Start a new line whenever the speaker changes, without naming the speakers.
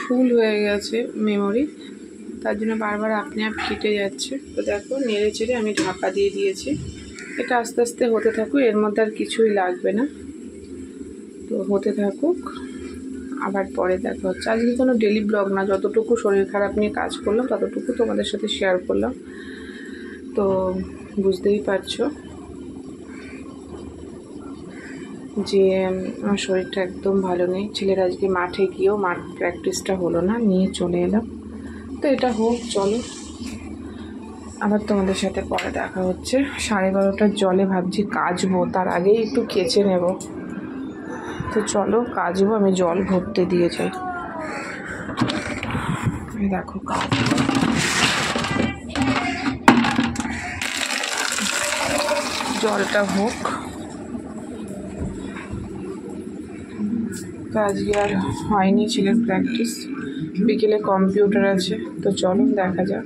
ফুল হয়ে গেছে মেমোরি, তার জন্য বারবার আপনি আপ কেটে যাচ্ছে। তো দেখো নেড়ে চেড়ে আমি ঢাকা দিয়ে দিয়েছি। এটা আস্তে আস্তে হতে থাকুক, এর মধ্যে আর কিছুই লাগবে না, তো হতে থাকুক। আবার পরে দেখা হচ্ছে। আজকে কোনো ডেলি ব্লগ না, যতটুকু শরীর খারাপ নিয়ে কাজ করলাম ততটুকু তোমাদের সাথে শেয়ার করলাম। তো বুঝতেই পারছো যে আমার শরীরটা একদম ভালো নেই। ছেলের আজকে মাঠে গিয়েও মাঠ প্র্যাকটিসটা হলো না, নিয়ে চলে এলাম। তো এটা হোক, চলো আবার তোমাদের সাথে পরে দেখা হচ্ছে। 12:30টার জলে ভাবছি কাচবো, তার আগেই একটু কেচে নেব। তো চলো কাচবো, আমি জল ভরতে দিয়ে যাই। দেখো জলটা হোক। তো আজকে আর হয়নি ছেলের প্র্যাকটিস, বিকেলে কম্পিউটার আছে। তো চলো দেখা যাক।